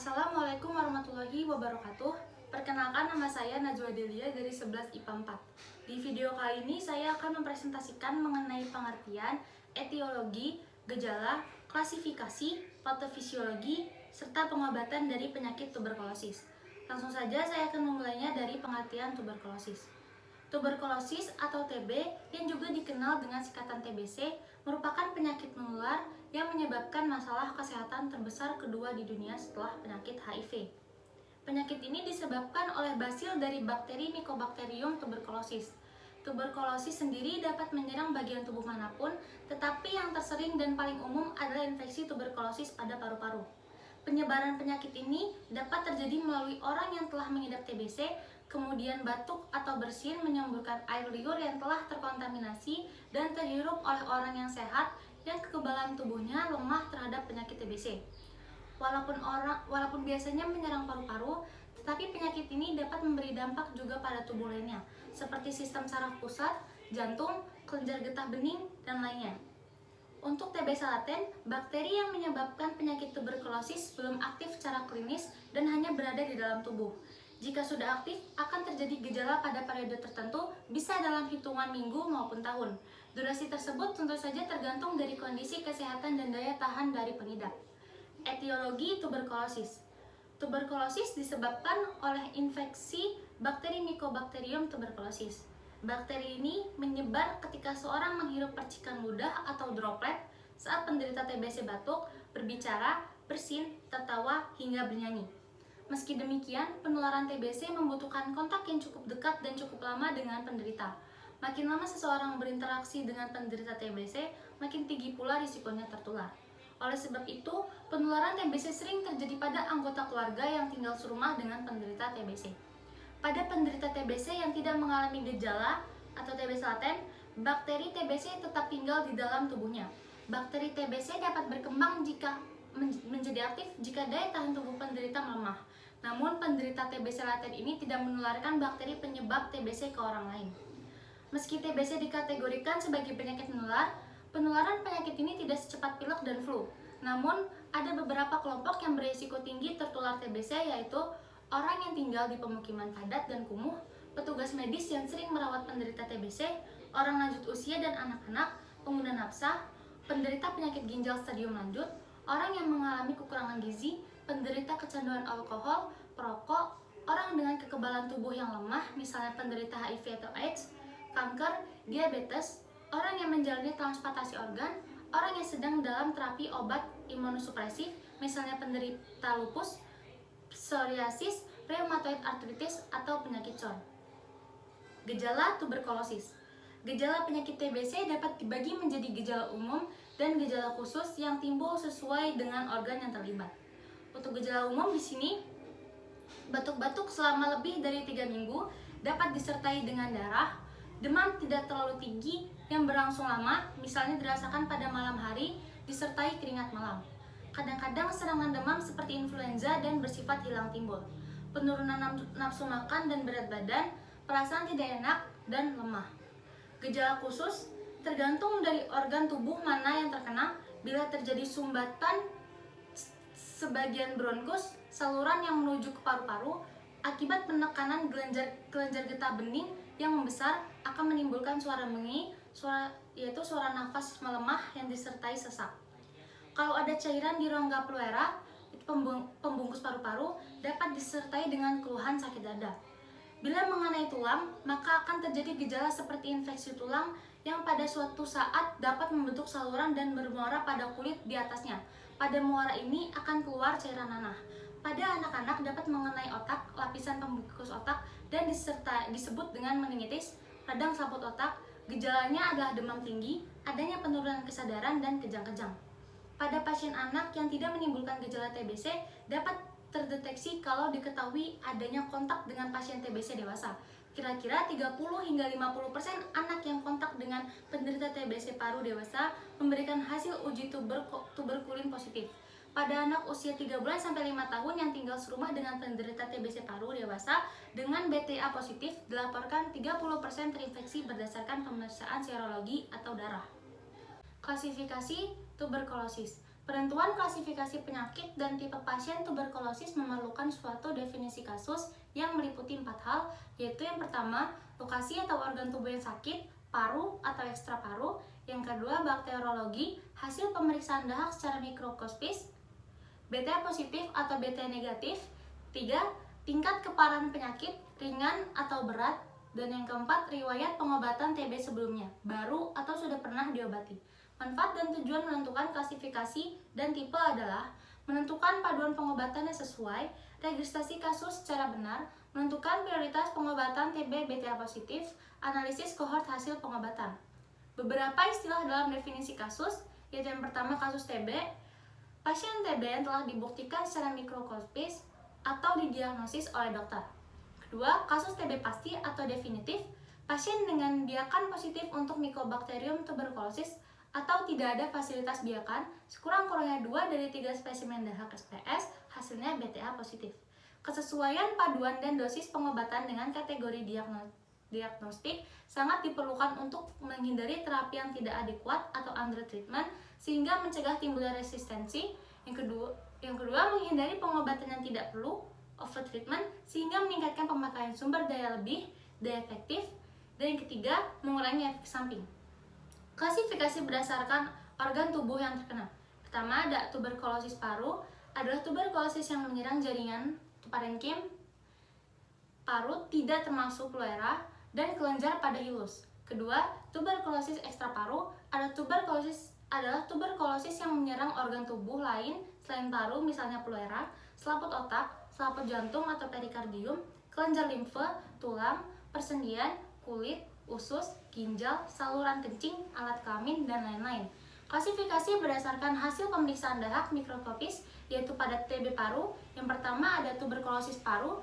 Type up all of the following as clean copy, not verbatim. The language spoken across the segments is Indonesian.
Assalamualaikum warahmatullahi wabarakatuh. Perkenalkan, nama saya Najwa Delia dari 11 IPA 4. Di video kali ini saya akan mempresentasikan mengenai pengertian, etiologi, gejala, klasifikasi, patofisiologi, serta pengobatan dari penyakit tuberkulosis. Langsung saja saya akan memulainya dari pengertian tuberkulosis. Tuberkulosis atau TB yang juga dikenal dengan singkatan TBC merupakan penyakit menular yang menyebabkan masalah kesehatan terbesar kedua di dunia setelah penyakit HIV. Penyakit ini disebabkan oleh basil dari bakteri Mycobacterium tuberculosis. Tuberkulosis sendiri dapat menyerang bagian tubuh manapun, tetapi yang tersering dan paling umum adalah infeksi tuberkulosis pada paru-paru. Penyebaran penyakit ini dapat terjadi melalui orang yang telah mengidap TBC, kemudian batuk atau bersin menyemburkan air liur yang telah terkontaminasi dan terhirup oleh orang yang sehat yang kekebalan tubuhnya lemah terhadap penyakit TBC. Walaupun biasanya menyerang paru-paru, tetapi penyakit ini dapat memberi dampak juga pada tubuh lainnya, seperti sistem saraf pusat, jantung, kelenjar getah bening, dan lainnya. Untuk TBC laten, bakteri yang menyebabkan penyakit tuberkulosis belum aktif secara klinis dan hanya berada di dalam tubuh. Jika sudah aktif, akan terjadi gejala pada periode tertentu, bisa dalam hitungan minggu maupun tahun. Durasi tersebut tentu saja tergantung dari kondisi kesehatan dan daya tahan dari pengidap. Etiologi tuberkulosis. Tuberkulosis disebabkan oleh infeksi bakteri Mycobacterium tuberculosis. Bakteri ini menyebar ketika seorang menghirup percikan ludah atau droplet saat penderita TBC batuk, berbicara, bersin, tertawa, hingga bernyanyi. Meski demikian, penularan TBC membutuhkan kontak yang cukup dekat dan cukup lama dengan penderita. Makin lama seseorang berinteraksi dengan penderita TBC, makin tinggi pula risikonya tertular. Oleh sebab itu, penularan TBC sering terjadi pada anggota keluarga yang tinggal serumah dengan penderita TBC. Pada penderita TBC yang tidak mengalami gejala atau TBC laten, bakteri TBC tetap tinggal di dalam tubuhnya. Bakteri TBC dapat berkembang jika menjadi aktif jika daya tahan tubuh penderita melemah. Namun, penderita TBC laten ini tidak menularkan bakteri penyebab TBC ke orang lain. Meski TBC dikategorikan sebagai penyakit menular, penularan penyakit ini tidak secepat pilek dan flu. Namun, ada beberapa kelompok yang berisiko tinggi tertular TBC, yaitu orang yang tinggal di pemukiman padat dan kumuh, petugas medis yang sering merawat penderita TBC, orang lanjut usia dan anak-anak, pengguna nafsa, penderita penyakit ginjal stadium lanjut, orang yang mengalami kekurangan gizi, penderita kecanduan alkohol, perokok, orang dengan kekebalan tubuh yang lemah, misalnya penderita HIV atau AIDS, kanker, diabetes, orang yang menjalani transplantasi organ, orang yang sedang dalam terapi obat imunosupresif, misalnya penderita lupus, psoriasis, rheumatoid arthritis, atau penyakit Crohn. Gejala tuberkulosis. Gejala penyakit TBC dapat dibagi menjadi gejala umum dan gejala khusus yang timbul sesuai dengan organ yang terlibat. Untuk gejala umum di sini, batuk-batuk selama lebih dari 3 minggu dapat disertai dengan darah, demam tidak terlalu tinggi yang berlangsung lama, misalnya dirasakan pada malam hari, disertai keringat malam. Kadang-kadang serangan demam seperti influenza dan bersifat hilang timbul. Penurunan nafsu makan dan berat badan, perasaan tidak enak, dan lemah. Gejala khusus tergantung dari organ tubuh mana yang terkena. Bila terjadi sumbatan sebagian bronkus, saluran yang menuju ke paru-paru, akibat penekanan kelenjar getah bening yang membesar akan menimbulkan suara bengek, yaitu suara nafas melemah yang disertai sesak. Kalau ada cairan di rongga pleura, pembungkus paru-paru, dapat disertai dengan keluhan sakit dada. Bila mengenai tulang, maka akan terjadi gejala seperti infeksi tulang yang pada suatu saat dapat membentuk saluran dan bermuara pada kulit di atasnya. Pada muara ini akan keluar cairan nanah. Pada anak-anak dapat mengenai otak, lapisan pembungkus otak, dan disebut dengan meningitis, radang selaput otak. Gejalanya adalah demam tinggi, adanya penurunan kesadaran, dan kejang-kejang. Pada pasien anak yang tidak menimbulkan gejala TBC, dapat terdeteksi kalau diketahui adanya kontak dengan pasien TBC dewasa. Kira-kira 30 hingga 50% anak yang kontak dengan penderita TBC paru dewasa memberikan hasil uji tuberkulin positif. Pada anak usia 3 bulan sampai 5 tahun yang tinggal serumah dengan penderita TBC paru dewasa dengan BTA positif, dilaporkan 30% terinfeksi berdasarkan pemeriksaan serologi atau darah. Klasifikasi tuberkulosis. Penentuan klasifikasi penyakit dan tipe pasien tuberkulosis memerlukan suatu definisi kasus yang meliputi 4 hal, yaitu yang pertama, lokasi atau organ tubuh yang sakit, paru atau ekstra paru, yang kedua, bakteriologi, hasil pemeriksaan dahak secara mikroskopis, BTA positif atau BTA negatif, 3. Tingkat keparahan penyakit, ringan atau berat, dan yang keempat, riwayat pengobatan TB sebelumnya, baru atau sudah pernah diobati. Manfaat dan tujuan menentukan klasifikasi dan tipe adalah menentukan paduan pengobatan yang sesuai, registrasi kasus secara benar, menentukan prioritas pengobatan TB BTA positif, analisis kohort hasil pengobatan. Beberapa istilah dalam definisi kasus, yaitu yang pertama kasus TB, pasien TB yang telah dibuktikan secara mikroskopis atau didiagnosis oleh dokter. Kedua, kasus TB pasti atau definitif, pasien dengan biakan positif untuk Mycobacterium tuberculosis atau tidak ada fasilitas biakan, sekurang-kurangnya 2 dari 3 spesimen dahak SPS, hasilnya BTA positif. Kesesuaian paduan dan dosis pengobatan dengan kategori diagnostik sangat diperlukan untuk menghindari terapi yang tidak adekuat atau under treatment, sehingga mencegah timbulnya resistensi. Yang kedua, menghindari pengobatan yang tidak perlu, over treatment, sehingga meningkatkan pemakaian sumber daya lebih, daya efektif. Dan yang ketiga, mengurangi efek samping. Klasifikasi berdasarkan organ tubuh yang terkena. Pertama, ada tuberkulosis paru, adalah tuberkulosis yang menyerang jaringan parenkim paru, tidak termasuk pleura dan kelenjar pada hilus. Kedua, tuberkulosis ekstra paru adalah tuberkulosis yang menyerang organ tubuh lain selain paru, misalnya pleura, selaput otak, selaput jantung atau perikardium, kelenjar limfe, tulang, persendian, kulit, usus, ginjal, saluran kencing, alat kelamin, dan lain-lain. Klasifikasi berdasarkan hasil pemeriksaan dahak mikroskopis, yaitu pada TB paru. Yang pertama ada tuberkulosis paru.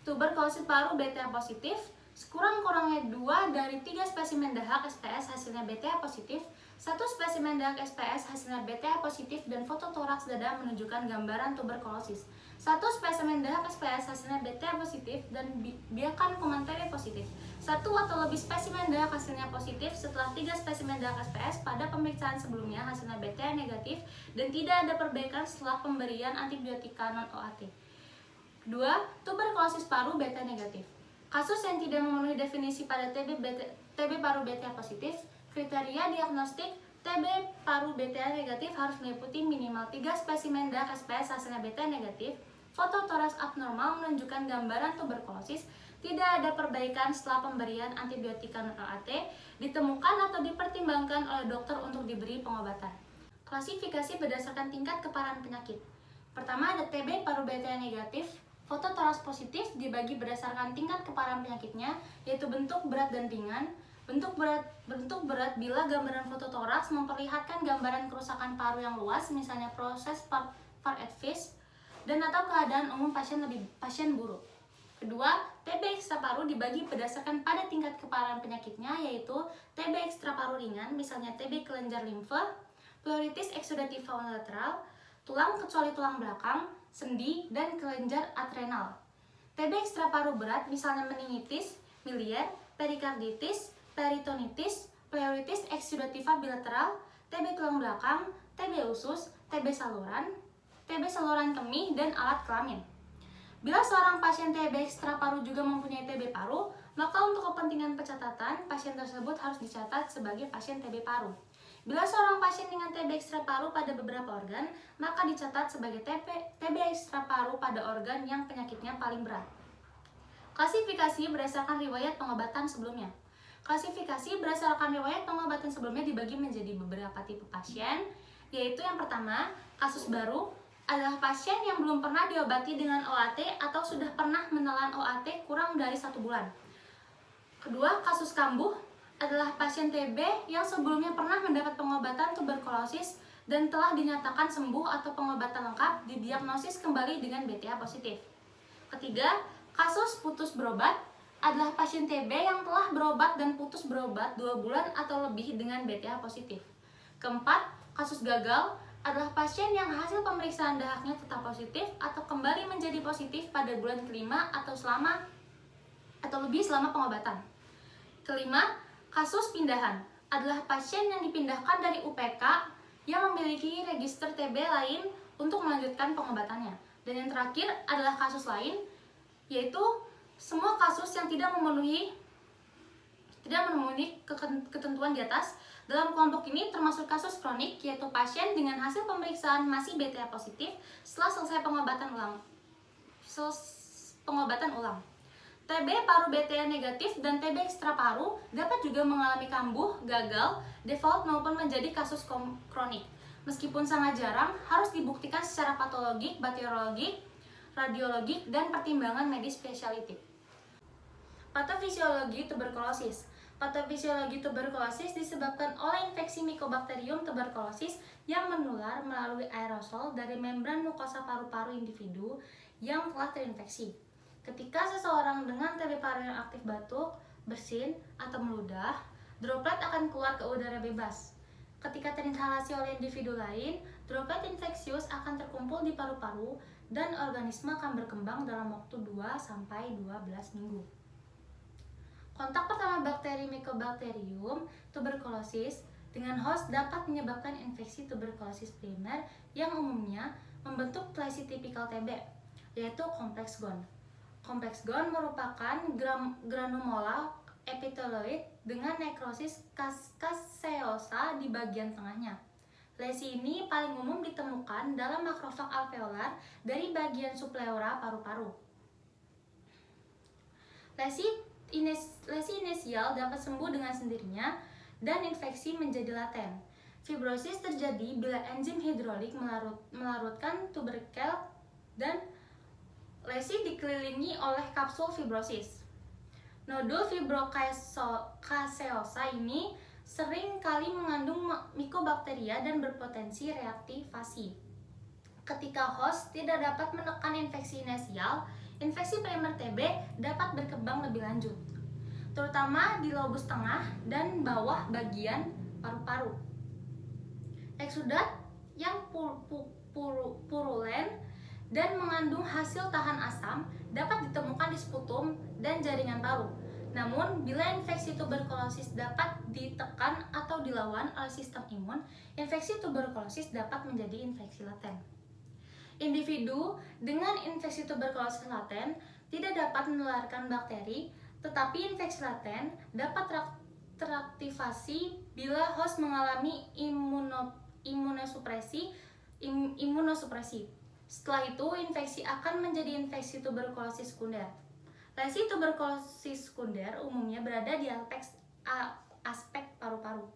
Tuberkulosis paru BTA positif, sekurang-kurangnya 2 dari 3 spesimen dahak SPS hasilnya BTA positif, 1 spesimen dahak SPS hasilnya BTA positif, dan foto toraks dada menunjukkan gambaran tuberkulosis. 1 spesimen dahak SPS hasilnya BTA positif dan biakan kuman TB positif. 1 atau lebih spesimen dahak hasilnya positif setelah 3 spesimen dahak SPS pada pemeriksaan sebelumnya hasilnya BTA negatif dan tidak ada perbaikan setelah pemberian antibiotika non-OAT. 2. Tuberkulosis paru BTA negatif. Kasus yang tidak memenuhi definisi pada TB paru BTA positif, kriteria diagnostik TB paru BTA negatif harus meliputi minimal 3 spesimen dahak SPS hasilnya BTA negatif, foto toraks abnormal menunjukkan gambaran tuberkulosis, tidak ada perbaikan setelah pemberian antibiotika non-OAT, ditemukan atau dipertimbangkan oleh dokter untuk diberi pengobatan. Klasifikasi berdasarkan tingkat keparahan penyakit. Pertama ada TB paru BTA negatif. Foto toraks positif dibagi berdasarkan tingkat keparahan penyakitnya, yaitu bentuk berat dan ringan. Bentuk berat bila gambaran foto toraks memperlihatkan gambaran kerusakan paru yang luas, misalnya proses far advanced, dan atau keadaan umum pasien buruk. Kedua, TB ekstra paru dibagi berdasarkan pada tingkat keparahan penyakitnya, yaitu TB ekstra paru ringan, misalnya TB kelenjar limfe, pleuritis exudativa unilateral, tulang kecuali tulang belakang, sendi, dan kelenjar adrenal. TB ekstra paru berat, misalnya meningitis, miliar, perikarditis, peritonitis, pleuritis exudativa bilateral, TB tulang belakang, TB usus, TB saluran kemih, dan alat kelamin. Bila seorang pasien TB ekstra paru juga mempunyai TB paru, maka untuk kepentingan pencatatan, pasien tersebut harus dicatat sebagai pasien TB paru. Bila seorang pasien dengan TB ekstra paru pada beberapa organ, maka dicatat sebagai TB ekstra paru pada organ yang penyakitnya paling berat. Klasifikasi berdasarkan riwayat pengobatan sebelumnya. Klasifikasi berdasarkan riwayat pengobatan sebelumnya dibagi menjadi beberapa tipe pasien, yaitu yang pertama, kasus baru adalah pasien yang belum pernah diobati dengan OAT atau sudah pernah menelan OAT kurang dari 1 bulan. Kedua, kasus kambuh adalah pasien TB yang sebelumnya pernah mendapat pengobatan tuberkulosis dan telah dinyatakan sembuh atau pengobatan lengkap didiagnosis kembali dengan BTA positif. Ketiga, kasus putus berobat adalah pasien TB yang telah berobat dan putus berobat 2 bulan atau lebih dengan BTA positif. Keempat, kasus gagal adalah pasien yang hasil pemeriksaan dahaknya tetap positif atau kembali menjadi positif pada bulan kelima atau lebih selama pengobatan. Kelima, kasus pindahan adalah pasien yang dipindahkan dari UPK yang memiliki register TB lain untuk melanjutkan pengobatannya. Dan yang terakhir adalah kasus lain, yaitu semua kasus yang tidak memenuhi ketentuan di atas. Dalam kelompok ini termasuk kasus kronik, yaitu pasien dengan hasil pemeriksaan masih BTA positif setelah selesai pengobatan ulang. TB paru BTA negatif dan TB ekstra paru dapat juga mengalami kambuh, gagal, default maupun menjadi kasus kronik. Meskipun sangat jarang, harus dibuktikan secara patologik, bakteriologik, radiologik, dan pertimbangan medis spesialitik. Patofisiologi tuberkulosis. Patofisiologi tuberkulosis disebabkan oleh infeksi Mycobacterium tuberculosis yang menular melalui aerosol dari membran mukosa paru-paru individu yang telah terinfeksi. Ketika seseorang dengan TB paru yang aktif batuk, bersin, atau meludah, droplet akan keluar ke udara bebas. Ketika terinhalasi oleh individu lain, droplet infeksius akan terkumpul di paru-paru dan organisme akan berkembang dalam waktu 2-12 minggu. Kontak pertama bakteri Mycobacterium tuberculosis dengan host dapat menyebabkan infeksi tuberkulosis primer yang umumnya membentuk plesi tipikal TB, yaitu kompleks Ghon. Kompleks Ghon merupakan granuloma epiteloid dengan nekrosis caseosa di bagian tengahnya. Lesi ini paling umum ditemukan dalam makrofag alveolar dari bagian subpleura paru-paru. Lesi inisial dapat sembuh dengan sendirinya dan infeksi menjadi laten. Fibrosis terjadi bila enzim hidrolik melarutkan tuberkel dan lesi dikelilingi oleh kapsul fibrosis. Nodul fibrocaseosa ini sering kali mengandung mikobakteria dan berpotensi reaktivasi. Ketika host tidak dapat menekan infeksi inisial, infeksi primer TB dapat berkembang lebih lanjut, terutama di lobus tengah dan bawah bagian paru-paru. Eksudat yang purulen dan mengandung hasil tahan asam dapat ditemukan di sputum dan jaringan paru. Namun, bila infeksi tuberkulosis dapat ditekan atau dilawan oleh sistem imun, infeksi tuberkulosis dapat menjadi infeksi laten. Individu dengan infeksi tuberkulosis laten tidak dapat menularkan bakteri, tetapi infeksi laten dapat teraktivasi bila host mengalami imunosupresi. Setelah itu, infeksi akan menjadi infeksi tuberkulosis sekunder. Lesi tuberkulosis sekunder umumnya berada di aspek paru-paru.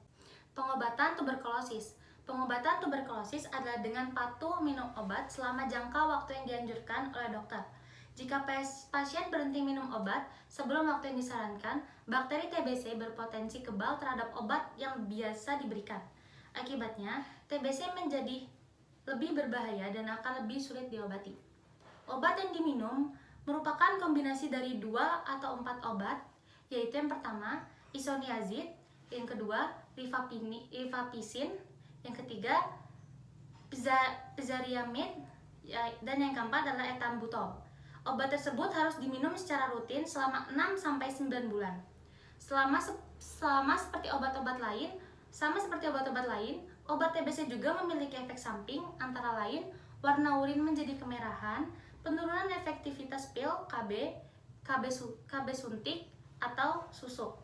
Pengobatan tuberkulosis. Pengobatan tuberkulosis adalah dengan patuh minum obat selama jangka waktu yang dianjurkan oleh dokter. Jika pasien berhenti minum obat sebelum waktu yang disarankan, bakteri TBC berpotensi kebal terhadap obat yang biasa diberikan. Akibatnya, TBC menjadi lebih berbahaya dan akan lebih sulit diobati. Obat yang diminum merupakan kombinasi dari 2 atau 4 obat, yaitu yang pertama isoniazid, yang kedua rifampicin, yang ketiga pezariamid, dan yang keempat adalah etambutol. Obat tersebut harus diminum secara rutin selama 6-9 bulan. Sama seperti obat-obat lain, obat TBC juga memiliki efek samping, antara lain warna urin menjadi kemerahan, penurunan efektivitas pil, KB suntik atau susuk,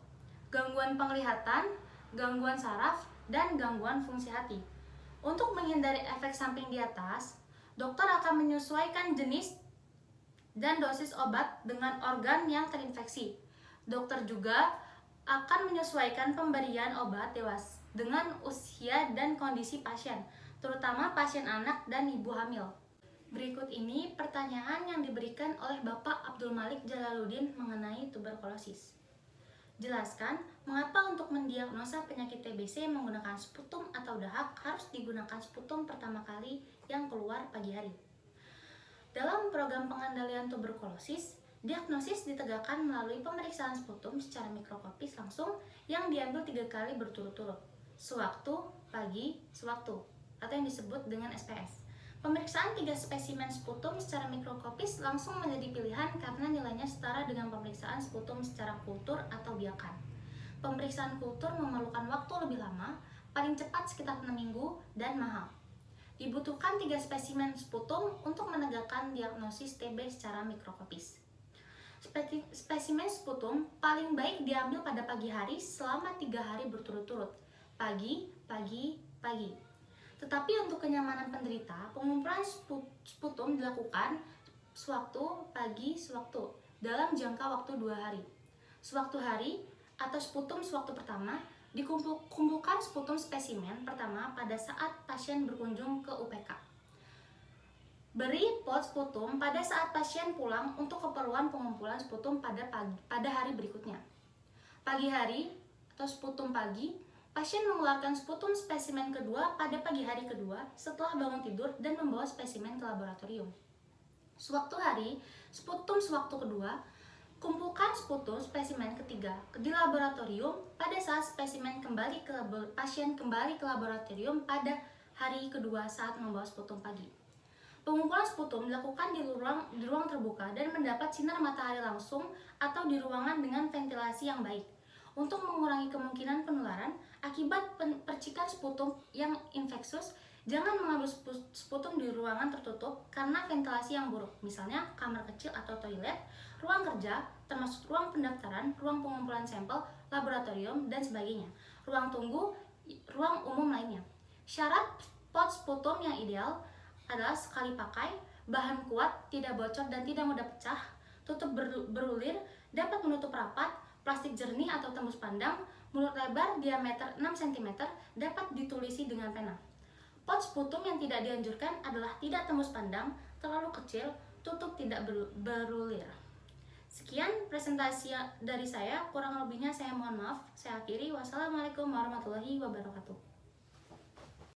gangguan penglihatan, gangguan saraf, dan gangguan fungsi hati. Untuk menghindari efek samping di atas, dokter akan menyesuaikan jenis dan dosis obat dengan organ yang terinfeksi. Dokter juga akan menyesuaikan pemberian obat dewasa dengan usia dan kondisi pasien, terutama pasien anak dan ibu hamil. Berikut ini pertanyaan yang diberikan oleh Bapak Abdul Malik Jalaluddin mengenai tuberkulosis. Jelaskan mengapa untuk mendiagnosa penyakit TBC menggunakan sputum atau dahak harus digunakan sputum pertama kali yang keluar pagi hari. Dalam program pengendalian tuberkulosis, diagnosis ditegakkan melalui pemeriksaan sputum secara mikroskopis langsung yang diambil 3 kali berturut-turut, sewaktu, pagi, sewaktu, atau yang disebut dengan SPS. Pemeriksaan 3 spesimen sputum secara mikroskopis langsung menjadi pilihan karena nilainya setara dengan pemeriksaan sputum secara kultur atau biakan. Pemeriksaan kultur memerlukan waktu lebih lama, paling cepat sekitar 6 minggu, dan mahal. Dibutuhkan 3 spesimen sputum untuk menegakkan diagnosis TB secara mikroskopis. Spesimen sputum paling baik diambil pada pagi hari selama 3 hari berturut-turut, pagi, pagi, pagi. Tetapi untuk kenyamanan penderita, pengumpulan sputum dilakukan sewaktu pagi sewaktu dalam jangka waktu 2 hari. Sewaktu hari atau sputum sewaktu pertama, dikumpulkan sputum spesimen pertama pada saat pasien berkunjung ke UPK. Beri pot sputum pada saat pasien pulang untuk keperluan pengumpulan sputum pada hari berikutnya. Pagi hari atau sputum pagi, pasien mengeluarkan sputum spesimen kedua pada pagi hari kedua setelah bangun tidur dan membawa spesimen ke laboratorium. Sewaktu hari, sputum sewaktu kedua, kumpulkan sputum spesimen ketiga di laboratorium pada saat pasien kembali ke laboratorium pada hari kedua saat membawa sputum pagi. Pengumpulan sputum dilakukan di ruang terbuka dan mendapat sinar matahari langsung atau di ruangan dengan ventilasi yang baik untuk mengurangi kemungkinan penularan akibat percikan sputum yang infeksius. Jangan mengambil sputum di ruangan tertutup karena ventilasi yang buruk, misalnya kamar kecil atau toilet, ruang kerja, termasuk ruang pendaftaran, ruang pengumpulan sampel, laboratorium, dan sebagainya, ruang tunggu, ruang umum lainnya. Syarat pot sputum yang ideal adalah sekali pakai, bahan kuat, tidak bocor dan tidak mudah pecah, tutup berulir, dapat menutup rapat, plastik jernih atau tembus pandang, mulut lebar, diameter 6 cm, dapat ditulisi dengan pena. Pot sputum yang tidak dianjurkan adalah tidak tembus pandang, terlalu kecil, tutup tidak berulir. Sekian presentasi dari saya, kurang lebihnya saya mohon maaf. Saya akhiri. Wassalamualaikum warahmatullahi wabarakatuh.